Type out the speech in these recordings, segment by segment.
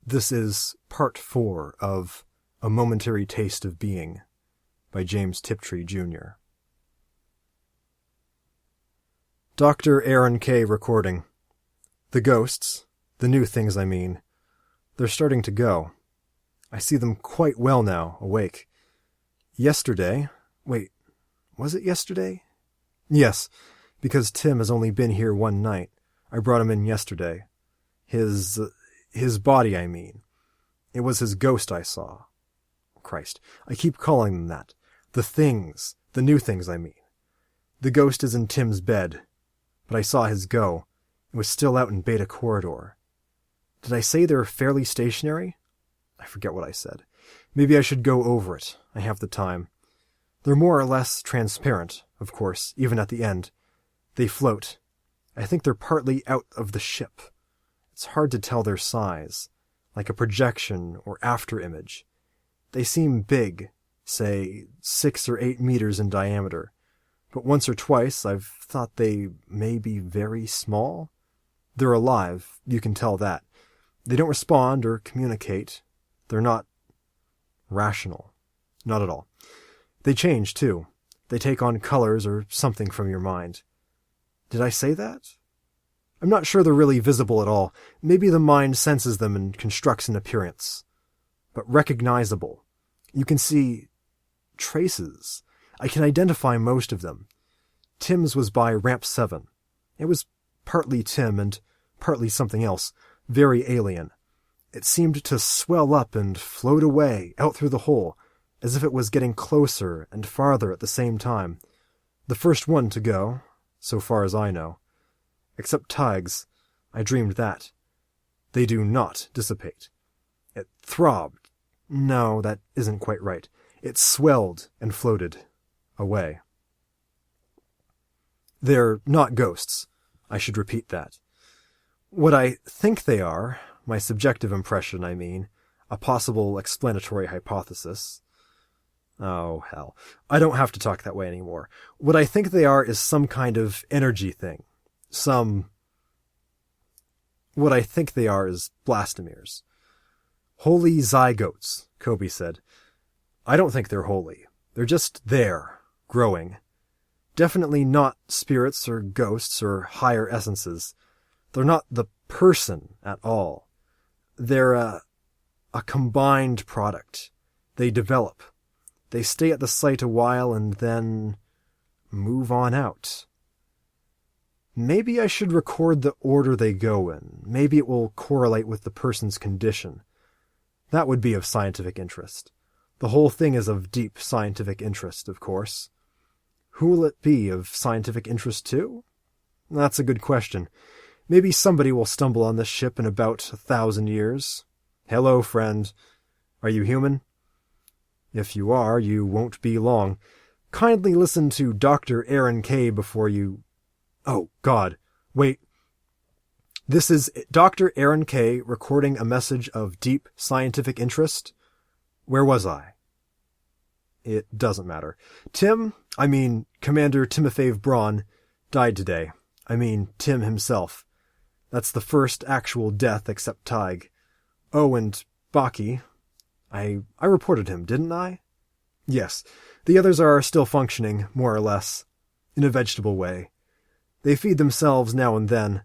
This is part 4 of A Momentary Taste of Being by James Tiptree, Jr. Dr. Aaron K. recording. The ghosts, the new things I mean, they're starting to go. I see them quite well now, awake. Yesterday... Wait, was it yesterday? Yes, because Tim has only been here one night. I brought him in yesterday. His body, I mean. It was his ghost I saw. Christ, I keep calling them that. The things, the new things, I mean. The ghost is in Tim's bed, but I saw his go. It was still out in Beta Corridor. Did I say they're fairly stationary? I forget what I said. Maybe I should go over it. I have the time. They're more or less transparent, of course, even at the end. They float. I think they're partly out of the ship. It's hard to tell their size, like a projection or after-image. They seem big, say 6 or 8 meters in diameter, but once or twice I've thought they may be very small. They're alive, you can tell that. They don't respond or communicate. They're not rational. Not at all. They change, too. They take on colors or something from your mind. Did I say that? I'm not sure they're really visible at all. Maybe the mind senses them and constructs an appearance. But recognizable. You can see traces. I can identify most of them. Tim's was by Ramp 7. It was partly Tim and partly something else, very alien. It seemed to swell up and float away, out through the hole, as if it was getting closer and farther at the same time. The first one to go, so far as I know. Except Tigers. I dreamed that. They do not dissipate. It throbbed. No, that isn't quite right. It swelled and floated away. They're not ghosts. I should repeat that. What I think they are, my subjective impression, I mean, a possible explanatory hypothesis. Oh, hell. I don't have to talk that way anymore. What I think they are is some kind of energy thing. What I think they are is blastomeres. Holy zygotes, Kobe said. I don't think they're holy. They're just there, growing. Definitely not spirits or ghosts or higher essences. They're not the person at all. They're a combined product. They develop. They stay at the site a while and then move on out. Maybe I should record the order they go in. Maybe it will correlate with the person's condition. That would be of scientific interest. The whole thing is of deep scientific interest, of course. Who will it be of scientific interest to? That's a good question. Maybe somebody will stumble on this ship in about 1,000 years. Hello, friend. Are you human? If you are, you won't be long. Kindly listen to Dr. Aaron K. before you... Oh, God. Wait. This is Dr. Aaron K. recording a message of deep scientific interest. Where was I? It doesn't matter. Commander Timofeyev Braun, died today. Tim himself. That's the first actual death except Tig. Oh, and Baki. I reported him, didn't I? Yes. The others are still functioning, more or less. In a vegetable way. They feed themselves now and then.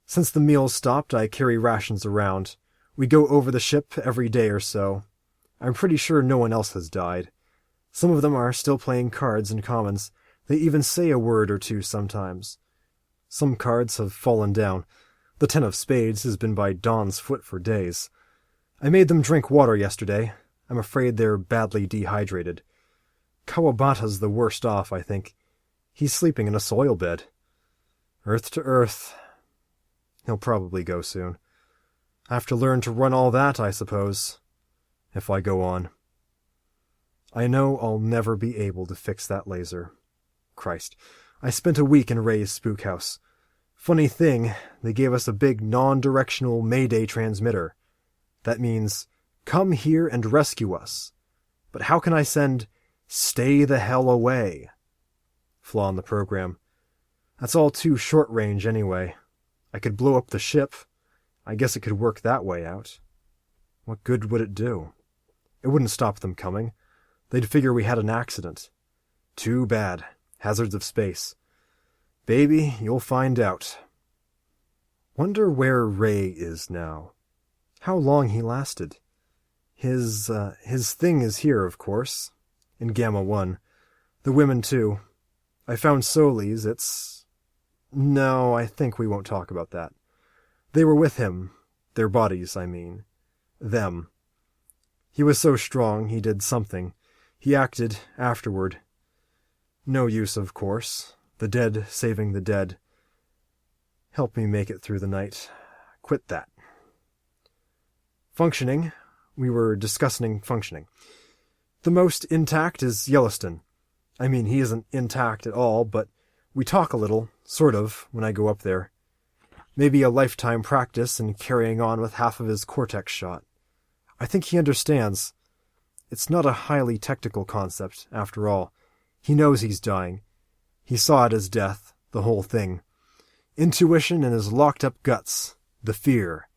Since the meals stopped, I carry rations around. We go over the ship every day or so. I'm pretty sure no one else has died. Some of them are still playing cards in commons. They even say a word or two sometimes. Some cards have fallen down. The 10 of spades has been by Dawn's foot for days. I made them drink water yesterday. I'm afraid they're badly dehydrated. Kawabata's the worst off, I think. He's sleeping in a soil bed. Earth to earth. He'll probably go soon. I have to learn to run all that, I suppose, if I go on. I know I'll never be able to fix that laser. Christ, I spent a week in Ray's spook house. Funny thing, they gave us a big non-directional Mayday transmitter. That means, come here and rescue us. But how can I send, stay the hell away? Flaw in the program. That's all too short range anyway. I could blow up the ship. I guess it could work that way out. What good would it do? It wouldn't stop them coming. They'd figure we had an accident. Too bad. Hazards of space. Baby, you'll find out. Wonder where Ray is now. How long he lasted. His thing is here, of course. In Gamma 1. The women, too. I found Solis. No, I think we won't talk about that. They were with him. Their bodies, I mean. Them. He was so strong, he did something. He acted afterward. No use, of course. The dead saving the dead. Help me make it through the night. Quit that. Functioning. We were discussing functioning. The most intact is Yellowstone. I mean, he isn't intact at all, but we talk a little, sort of, when I go up there. Maybe a lifetime practice in carrying on with half of his cortex shot. I think he understands. It's not a highly technical concept, after all. He knows he's dying. He saw it as death, the whole thing. Intuition in his locked-up guts. The fear.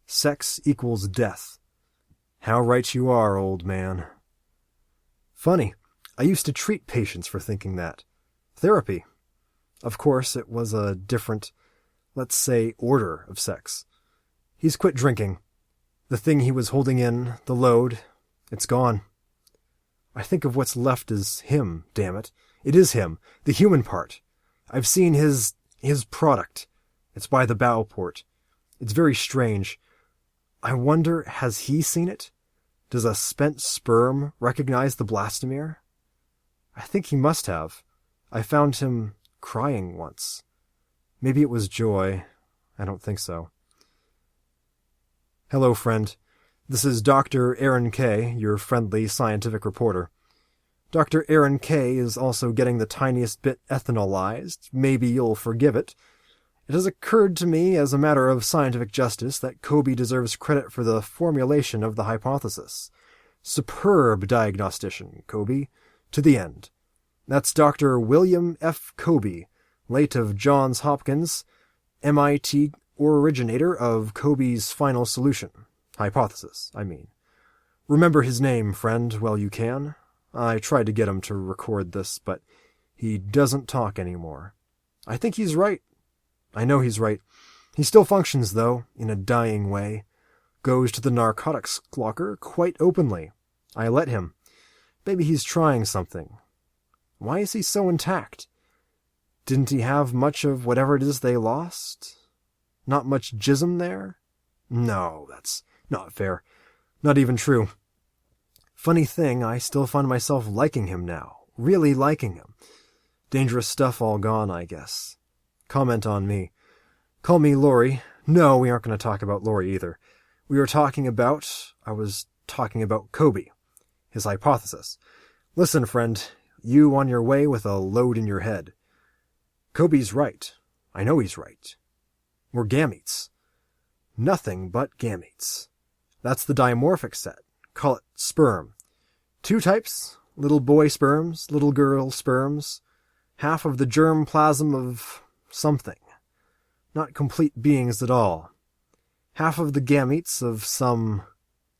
Sex equals death. How right you are, old man. Funny, I used to treat patients for thinking that. Therapy. Of course, it was a different, let's say, order of sex. He's quit drinking. The thing he was holding in, the load, it's gone. I think of what's left as him, damn it. It is him, the human part. I've seen his product. It's by the bow port. It's very strange. I wonder, has he seen it? Does a spent sperm recognize the blastomere? I think he must have. I found him crying once. Maybe it was joy. I don't think so. Hello, friend. This is Dr. Aaron K., your friendly scientific reporter. Dr. Aaron K. is also getting the tiniest bit ethanolized. Maybe you'll forgive it. It has occurred to me as a matter of scientific justice that Kobe deserves credit for the formulation of the hypothesis. Superb diagnostician, Kobe. To the end. That's Dr. William F. Kobe, late of Johns Hopkins, MIT originator of Kobe's final solution. Hypothesis, I mean. Remember his name, friend, while you can. I tried to get him to record this, but he doesn't talk anymore. I think he's right. I know he's right. He still functions, though, in a dying way. Goes to the narcotics locker quite openly. I let him. Maybe he's trying something. Why is he so intact? Didn't he have much of whatever it is they lost? Not much jism there? No, that's not fair. Not even true. Funny thing, I still find myself liking him now. Really liking him. Dangerous stuff all gone, I guess. Comment on me. Call me Lori. No, we aren't going to talk about Lori either. I was talking about Kobe. His hypothesis. Listen, friend, you on your way with a load in your head. Kobe's right. I know he's right. We're gametes. Nothing but gametes. That's the dimorphic set. Call it sperm. 2 types, little boy sperms, little girl sperms, half of the germ plasm of something. Not complete beings at all. Half of the gametes of some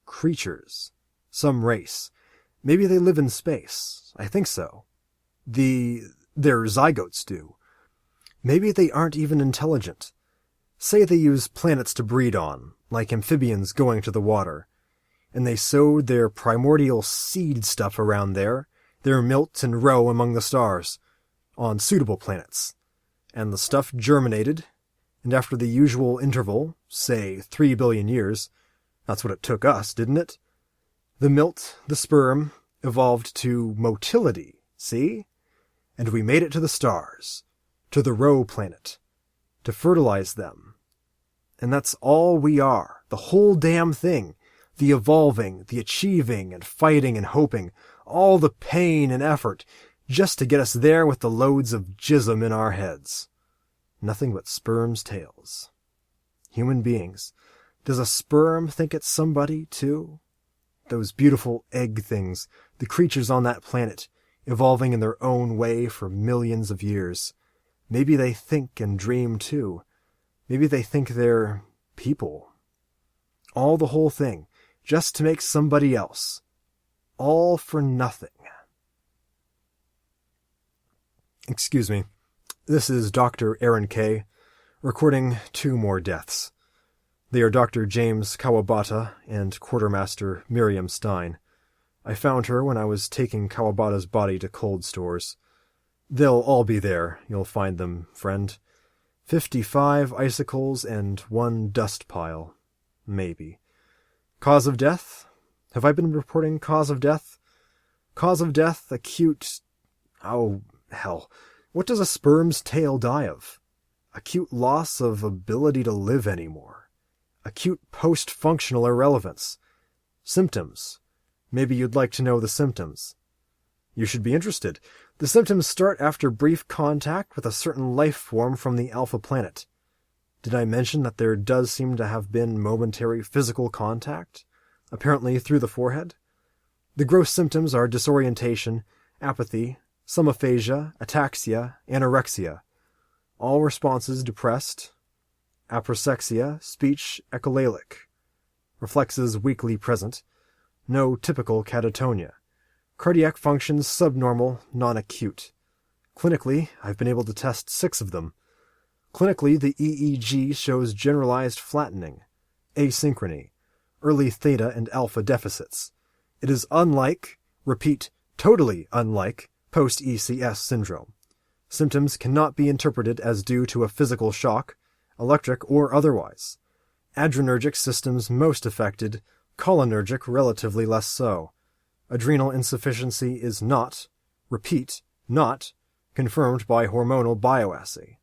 creatures, some race. Maybe they live in space. I think so. Their zygotes do. Maybe they aren't even intelligent. Say they use planets to breed on, like amphibians going to the water, and they sowed their primordial seed stuff around there, their milt and roe among the stars, on suitable planets. And the stuff germinated, and after the usual interval, say 3 billion years, that's what it took us, didn't it? The milt, the sperm, evolved to motility, see? And we made it to the stars, to the roe planet, to fertilize them. And that's all we are, the whole damn thing. The evolving, the achieving and fighting and hoping, all the pain and effort, just to get us there with the loads of jism in our heads. Nothing but sperm's tails. Human beings. Does a sperm think it's somebody, too? Those beautiful egg things, the creatures on that planet, evolving in their own way for millions of years. Maybe they think and dream, too. Maybe they think they're people. All the whole thing. just to make somebody else. All for nothing. Excuse me. This is Dr. Aaron K., recording 2 more deaths. They are Dr. James Kawabata and Quartermaster Miriam Stein. I found her when I was taking Kawabata's body to cold stores. They'll all be there, you'll find them, friend. 55 icicles and 1 dust pile. Maybe. Cause of death? Have I been reporting cause of death? Cause of death, acute... Oh, hell. What does a sperm's tail die of? Acute loss of ability to live anymore. Acute post-functional irrelevance. Symptoms. Maybe you'd like to know the symptoms. You should be interested. The symptoms start after brief contact with a certain life form from the Alpha Planet. Did I mention that there does seem to have been momentary physical contact? Apparently through the forehead? The gross symptoms are disorientation, apathy, some aphasia, ataxia, anorexia. All responses depressed. Aprosexia, speech echolalic. Reflexes weakly present. No typical catatonia. Cardiac functions subnormal, non-acute. Clinically, I've been able to test 6 of them. Clinically, the EEG shows generalized flattening, asynchrony, early theta and alpha deficits. It is unlike, repeat, totally unlike, post-ECS syndrome. Symptoms cannot be interpreted as due to a physical shock, electric or otherwise. Adrenergic systems most affected, cholinergic relatively less so. Adrenal insufficiency is not, repeat, not, confirmed by hormonal bioassay.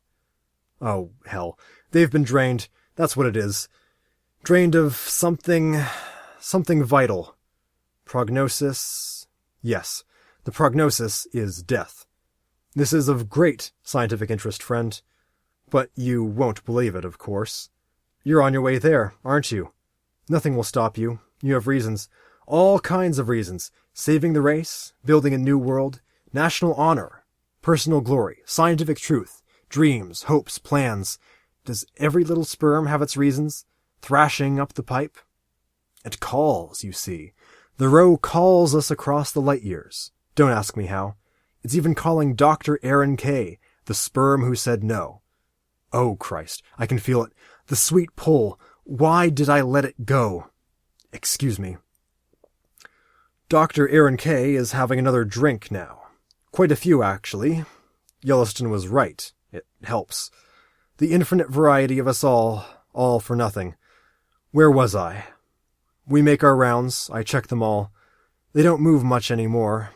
Oh, hell. They've been drained. That's what it is. Drained of something vital. Prognosis? Yes, the prognosis is death. This is of great scientific interest, friend. But you won't believe it, of course. You're on your way there, aren't you? Nothing will stop you. You have reasons. All kinds of reasons. Saving the race, building a new world, national honor, personal glory, scientific truth, dreams, hopes, plans. Does every little sperm have its reasons? Thrashing up the pipe? It calls, you see. The row calls us across the light years. Don't ask me how. It's even calling Dr. Aaron K., the sperm who said no. Oh, Christ, I can feel it. The sweet pull. Why did I let it go? Excuse me. Dr. Aaron K. is having another drink now. Quite a few, actually. Yellowstone was right. It helps. The infinite variety of us all for nothing. Where was I? We make our rounds. I check them all. They don't move much anymore.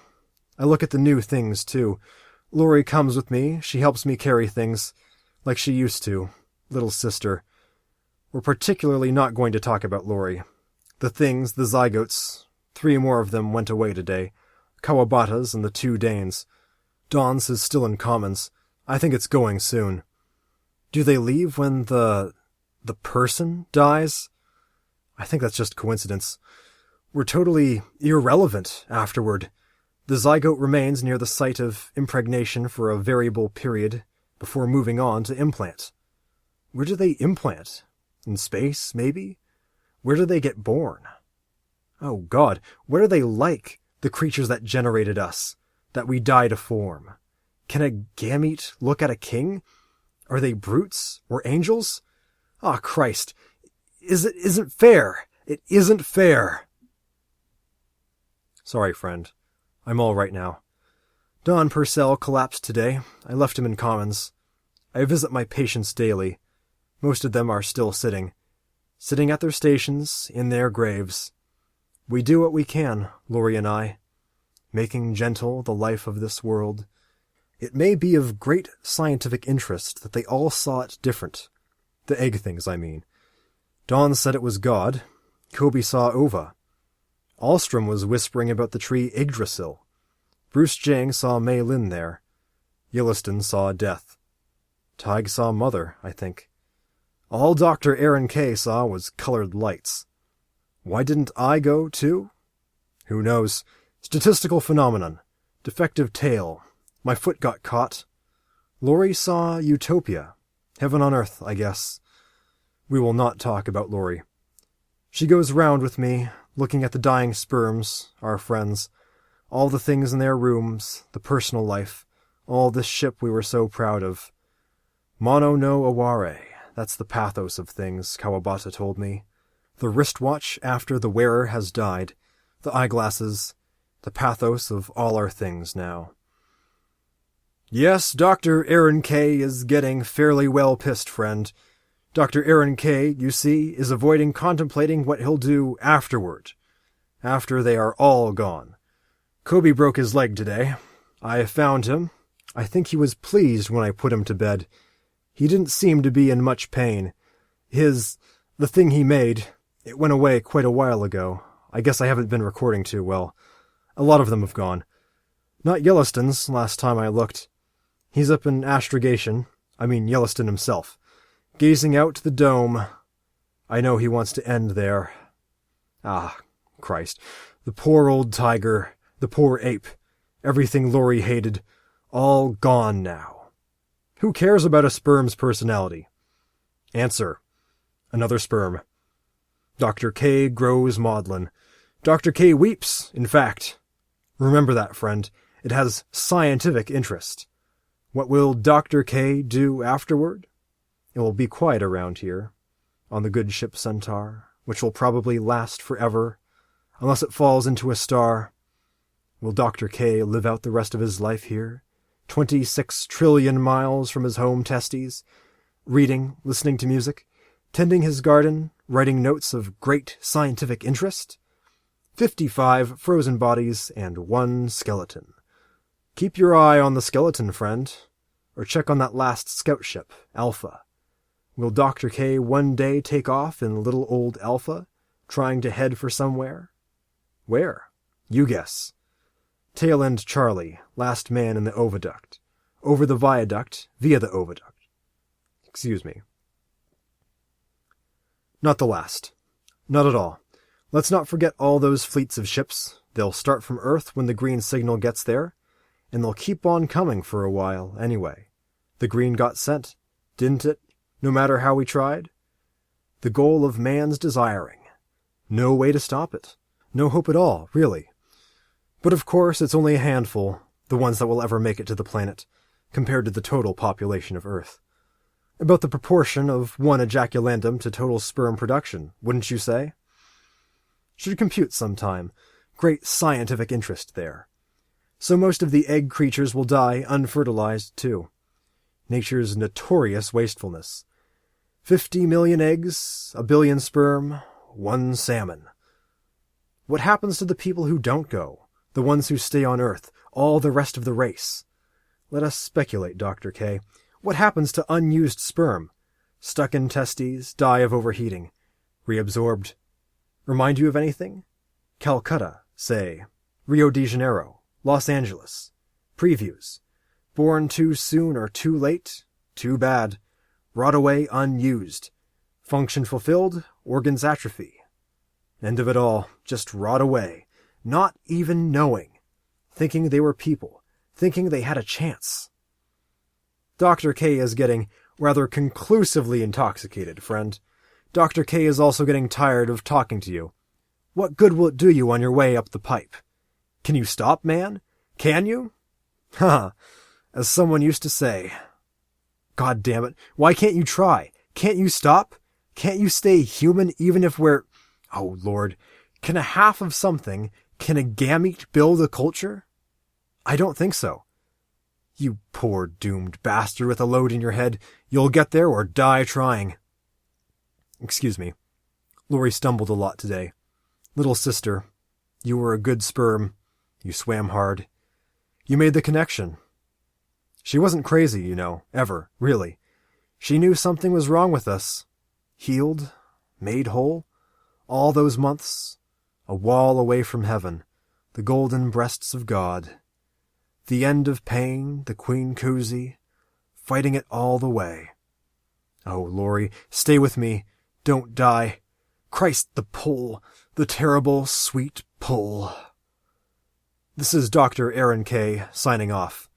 I look at the new things, too. Lori comes with me. She helps me carry things. Like she used to. Little sister. We're particularly not going to talk about Lori. The things, the zygotes. 3 more of them went away today. Kawabatas and the 2 Danes. Dawn's is still in commons. I think it's going soon. Do they leave when the person dies? I think that's just coincidence. We're totally irrelevant afterward. The zygote remains near the site of impregnation for a variable period before moving on to implant. Where do they implant? In space, maybe? Where do they get born? Oh, God, what are they like, the creatures that generated us, that we die to form? Can a gamete look at a king? Are they brutes or angels? Ah, Christ, it isn't fair. It isn't fair. Sorry, friend. I'm all right now. Don Purcell collapsed today. I left him in commons. I visit my patients daily. Most of them are still sitting at their stations, in their graves. We do what we can, Lori and I, making gentle the life of this world. It may be of great scientific interest that they all saw it different. The egg things, I mean. Dawn said it was God. Kobe saw ova. Alstrom was whispering about the tree Yggdrasil. Bruce Jang saw Mei Lin there. Yellowstone saw death. Tig saw mother, I think. All Dr. Aaron K. saw was colored lights. Why didn't I go, too? Who knows? Statistical phenomenon. Defective tail. My foot got caught. Lori saw utopia. Heaven on earth, I guess. We will not talk about Lori. She goes round with me, looking at the dying sperms, our friends, all the things in their rooms, the personal life, all this ship we were so proud of. Mono no aware, that's the pathos of things, Kawabata told me. The wristwatch after the wearer has died, the eyeglasses, the pathos of all our things now. Yes, Dr. Aaron K. is getting fairly well pissed, friend. Dr. Aaron K., you see, is avoiding contemplating what he'll do afterward, after they are all gone. Kobe broke his leg today. I found him. I think he was pleased when I put him to bed. He didn't seem to be in much pain. The thing he made, it went away quite a while ago. I guess I haven't been recording too well. A lot of them have gone. Not Yellowstone's, last time I looked. He's up in astrogation. I mean Yellowstone himself. Gazing out to the dome. I know he wants to end there. Ah, Christ. The poor old tiger. The poor ape. Everything Lori hated. All gone now. Who cares about a sperm's personality? Answer. Another sperm. Dr. K grows maudlin. Dr. K weeps, in fact. Remember that, friend. It has scientific interest. What will Dr. K do afterward? It will be quiet around here, on the good ship Centaur, which will probably last forever, unless it falls into a star. Will Dr. K live out the rest of his life here, 26 trillion miles from his home testes, reading, listening to music, tending his garden, writing notes of great scientific interest? 55 frozen bodies and 1 skeleton. Keep your eye on the skeleton, friend, or check on that last scout ship, Alpha. Will Dr. K one day take off in little old Alpha, trying to head for somewhere? Where? You guess. Tail end Charlie, last man in the oviduct. Over the viaduct, via the oviduct. Excuse me. Not the last. Not at all. Let's not forget all those fleets of ships. They'll start from Earth when the green signal gets there, and they'll keep on coming for a while, anyway. The green got sent, didn't it, no matter how we tried? The goal of man's desiring. No way to stop it. No hope at all, really. But of course, it's only a handful, the ones that will ever make it to the planet, compared to the total population of Earth. About the proportion of 1 ejaculandum to total sperm production, wouldn't you say? Should compute sometime. Great scientific interest there. So most of the egg creatures will die unfertilized, too. Nature's notorious wastefulness. 50 million eggs, 1 billion sperm, 1 salmon. What happens to the people who don't go? The ones who stay on Earth, all the rest of the race? Let us speculate, Dr. K. What happens to unused sperm? Stuck in testes, die of overheating. Reabsorbed. Remind you of anything? Calcutta, say. Rio de Janeiro. Los Angeles. Previews. Born too soon or too late? Too bad. Rot away unused. Function fulfilled, organs atrophy. End of it all. Just rot away. Not even knowing. Thinking they were people. Thinking they had a chance. Dr. K is getting rather conclusively intoxicated, friend. Dr. K is also getting tired of talking to you. What good will it do you on your way up the pipe? Can you stop, man? Can you? Ha! As someone used to say. God damn it, why can't you try? Can't you stop? Can't you stay human even if we're... Oh, Lord. Can a half of something, can a gamete build a culture? I don't think so. You poor doomed bastard with a load in your head. You'll get there or die trying. Excuse me. Lori stumbled a lot today. Little sister, you were a good sperm. You swam hard. You made the connection. She wasn't crazy, you know, ever, really. She knew something was wrong with us. Healed, made whole, all those months, a wall away from heaven, the golden breasts of God. The end of pain, the queen cozy, fighting it all the way. Oh, Lori, stay with me. Don't die. Christ, the pull, the terrible, sweet pull. This is Dr. Aaron K. signing off.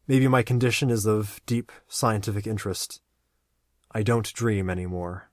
Maybe my condition is of deep scientific interest. I don't dream anymore.